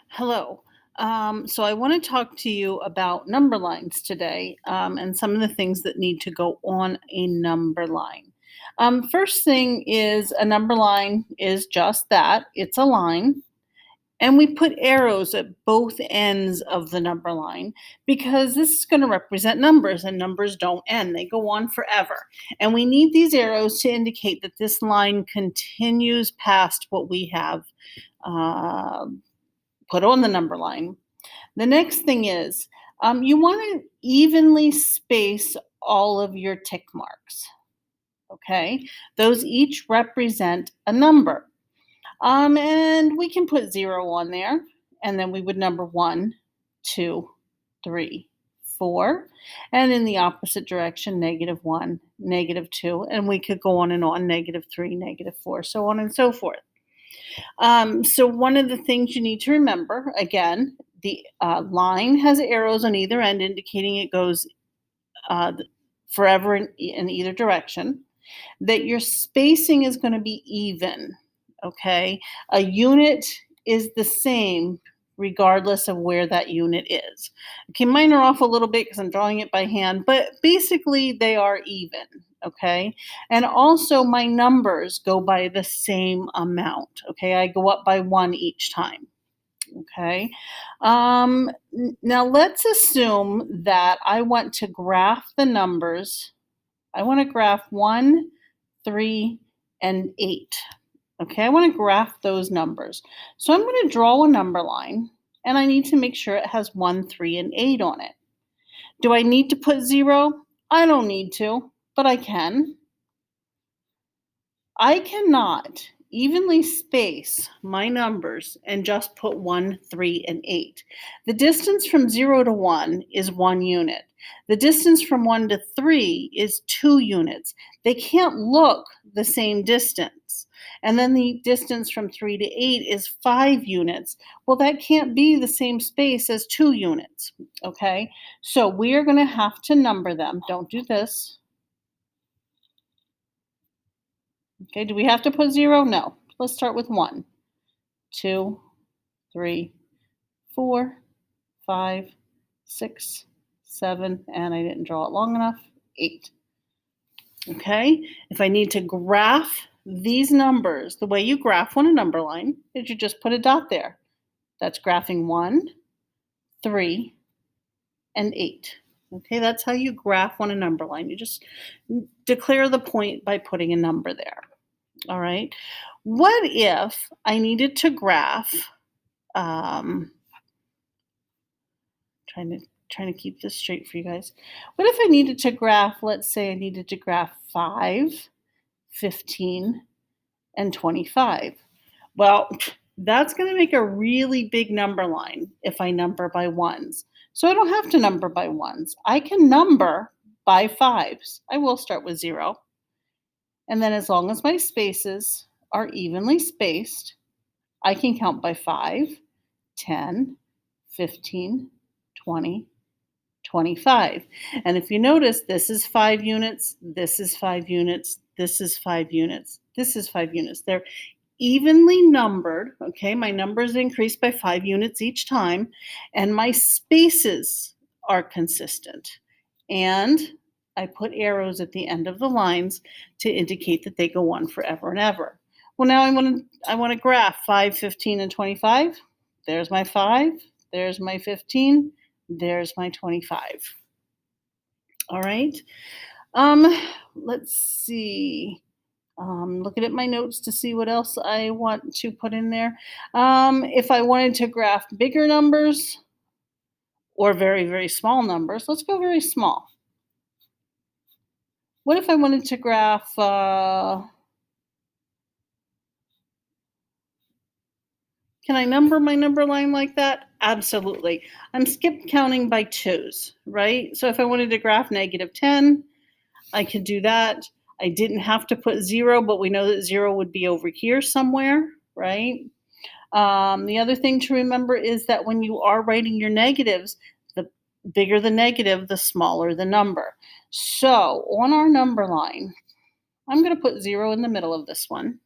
Hello. So I want to talk to you about number lines today and some of the things that need to go on a number line. First thing is a number line is just that it's a line. And we put arrows at both ends of the number line because this is going to represent numbers, and numbers don't end, they go on forever. And we need these arrows to indicate that this line continues past what we have uh, put on the number line. The next thing is you want to evenly space all of your tick marks. Okay, those each represent a number. And we can put 0 on there, and then we would number 1, 2, 3, 4, and in the opposite direction, -1, -2, and we could go on, -3, -4, so on and so forth. So one of the things you need to remember, again, the line has arrows on either end indicating it goes forever in either direction, that your spacing is going to be even, okay? A unit is the same regardless of where that unit is. Okay, mine are off a little bit because I'm drawing it by hand, but basically they are even, okay? And also my numbers go by the same amount, okay? I go up by 1 each time. Okay. Now let's assume that I want to graph the numbers. I want to graph 1, 3, and 8. Okay, I want to graph those numbers. So I'm going to draw a number line and I need to make sure it has 1, 3, and 8 on it. Do I need to put 0? I don't need to, but I can. I cannot evenly space my numbers and just put 1, 3, and 8. The distance from 0 to 1 is 1 unit. The distance from 1 to 3 is 2 units. They can't look the same distance. And then the distance from 3 to 8 is 5 units. Well, that can't be the same space as 2 units. Okay? So we are going to have to number them. Don't do this. Okay, do we have to put 0? No. Let's start with 1, 2, 3, 4, 5, 6, 7, and I didn't draw it long enough, 8. Okay, if I need to graph these numbers, the way you graph on a number line is you just put a dot there. That's graphing 1, 3, and 8. Okay, that's how you graph on a number line. You just declare the point by putting a number there. All right. What if I needed to graph, um, trying to keep this straight for you guys. What if I needed to graph, let's say I needed to graph 5, 15, and 25. Well, that's going to make a really big number line if I number by ones. So I don't have to number by ones. I can number by fives. I will start with 0. And then as long as my spaces are evenly spaced, I can count by 5, 10, 15, 20, 25. And if you notice, this is 5 units, this is 5 units, this is 5 units, this is 5 units. They're evenly numbered, okay? My numbers increase by 5 units each time, and my spaces are consistent. And I put arrows at the end of the lines to indicate that they go on forever and ever. Well, now I want to graph 5, 15, and 25. There's my 5, there's my 15, there's my 25. All right. Let's see. Looking at my notes to see what else I want to put in there. If I wanted to graph bigger numbers or very, very small numbers, let's go very small. What if I wanted to graph, can I number my number line like that? Absolutely. I'm skip counting by twos, right? So if I wanted to graph -10, I could do that. I didn't have to put 0, but we know that 0 would be over here somewhere, right? The other thing to remember is that when you are writing your negatives, the bigger the negative, the smaller the number. So on our number line, I'm going to put 0 in the middle of this one.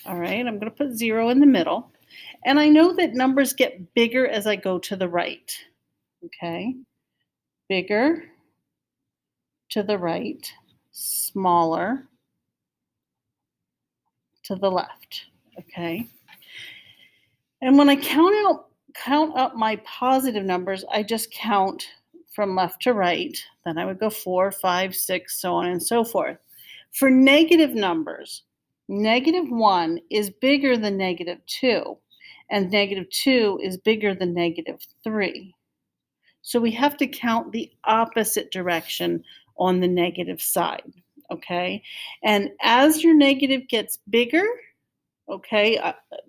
All right, I'm going to put 0 in the middle. And I know that numbers get bigger as I go to the right. Okay, bigger to the right, smaller to the left. Okay. And when I count up my positive numbers, I just count from left to right. Then I would go 4, 5, 6, so on and so forth. For negative numbers, -1 is bigger than -2, and -2 is bigger than -3. So we have to count the opposite direction on the negative side. Okay. And as your negative gets bigger, okay,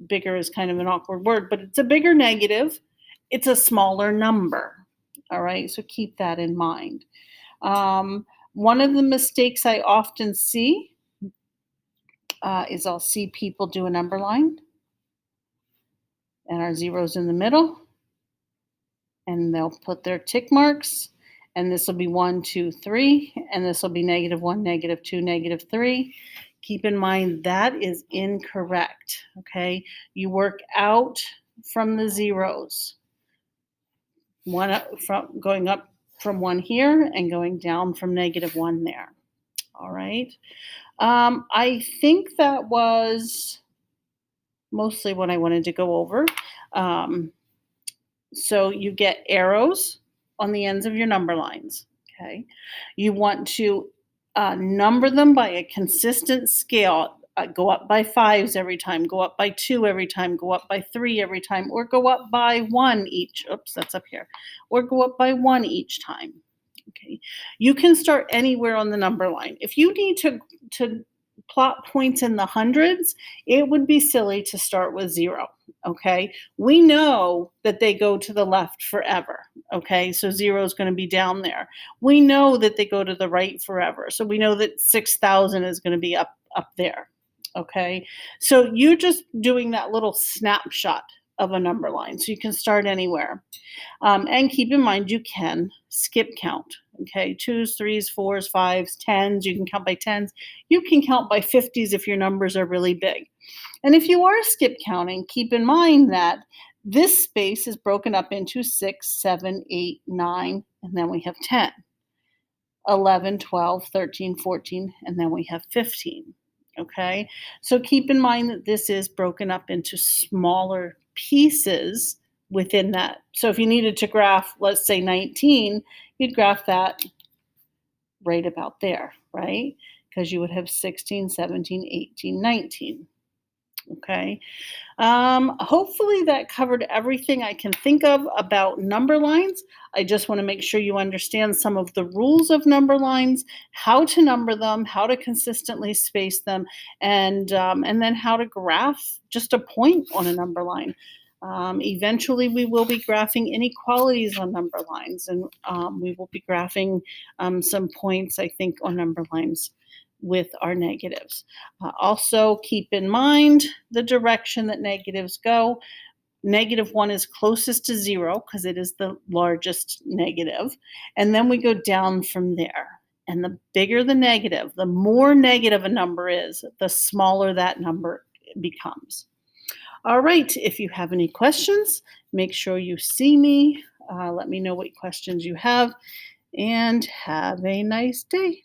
bigger is kind of an awkward word, but it's a bigger negative, it's a smaller number. All right. So keep that in mind. One of the mistakes I often see is I'll see people do a number line and our zeros in the middle, and they'll put their tick marks, and this will be 1, 2, 3, and this will be -1, -2, -3. Keep in mind that is incorrect. Okay, you work out from the zeros, one from going up from 1 here and going down from -1 there. All right. I think that was mostly what I wanted to go over. Um, So you get arrows on the ends of your number lines. Okay. You want to number them by a consistent scale. Go up by fives every time, go up by two every time, go up by three every time, or go up by one each. Oops, that's up here. Or go up by one each time. Okay. You can start anywhere on the number line. If you need to plot points in the hundreds, it would be silly to start with 0. Okay. We know that they go to the left forever. Okay. So 0 is going to be down there. We know that they go to the right forever. So we know that 6,000 is going to be up there. Okay. So you're just doing that little snapshot of a number line. So you can start anywhere. And keep in mind, you can skip count. Okay, twos, threes, fours, fives, tens. You can count by tens. You can count by 50s if your numbers are really big. And if you are skip counting, keep in mind that this space is broken up into 6, 7, 8, 9, and then we have 10, 11, 12, 13, 14, and then we have 15. Okay, so keep in mind that this is broken up into smaller pieces within that. So if you needed to graph, let's say 19, you'd graph that right about there, right? Because you would have 16, 17, 18, 19. Okay. Hopefully that covered everything I can think of about number lines. I just want to make sure you understand some of the rules of number lines, how to number them, how to consistently space them, and then how to graph just a point on a number line. Eventually, we will be graphing inequalities on number lines, and we will be graphing some points, I think, on number lines with our negatives. Also, keep in mind the direction that negatives go. -1 is closest to 0 because it is the largest negative. And then we go down from there. And the bigger the negative, the more negative a number is, the smaller that number becomes. All right, if you have any questions, make sure you see me. Let me know what questions you have, and have a nice day.